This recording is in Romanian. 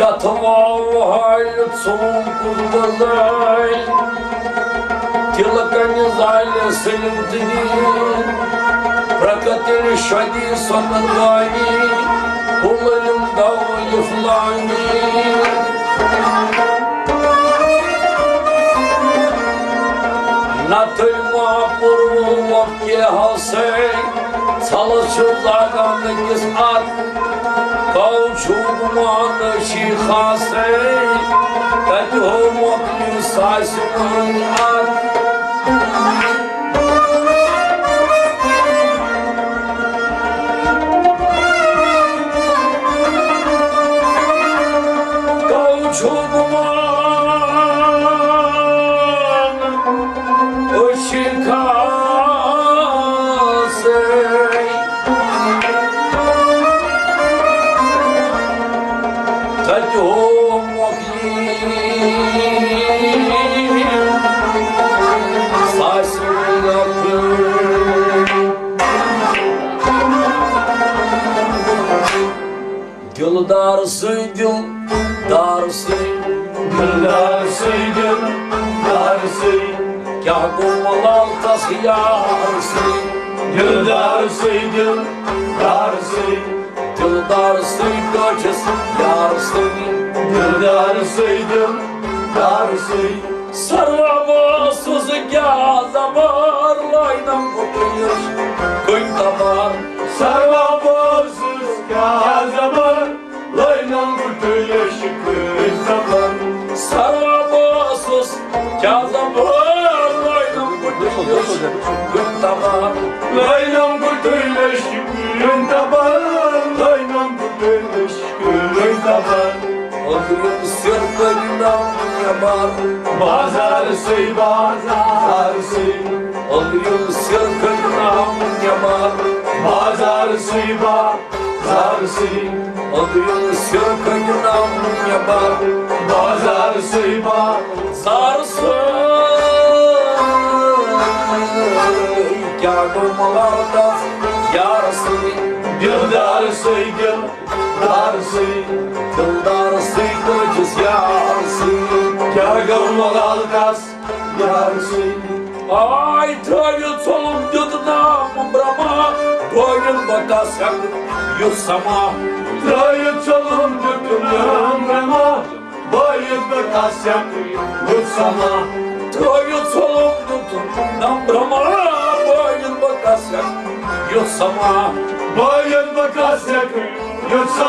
Готового лицом кудазай, Тилака не залезли в дни, Прокатили шаги сонногами, Улылым давали флами. На тыльма пурву лапке галсей, Салачылдаганы кисат, Каучугуманы чихасей, Катюмокли сасимын ат. Darısı gül, darısı, Gül darısı, gül darısı, Kâh kumalal tas yarısı, Gül darısı, gül darısı, Gül darısı göçes yarısı, Gül darısı, gül darısı, Sarvamısız gâzamar, Laynam kutuyur, kıy damar. Sarvamısız kâzamar, Laynam kurtuluş kız zaman. Sarvamısız gâzamar, Laynam kutuyur, kıy damar. Laynam kurtuluş kız zaman, Laynam kurtuluş kız zaman. Ömrüm sırtından yabar, Bazarısı, bazarısı, ömrüm sırtından yabar, Bazarısı, bazarısı, ömrüm sırtından yabar, Bazarısı, sarsı kâgumalarda yarısı, Güldarısı, güldarısı, Güldarısı göçüz yarısı. Kâgılmalı alkas yarısı. Ay travit solum yuduna brama, Boyun bakasyak yutsama. Trayı çalım dökülüm rema, Bayıt ve kasyak yutsama. Travit solum yuduna brama, Boyun bakasyak yutsama. Bayıt ve kasyak yutsama.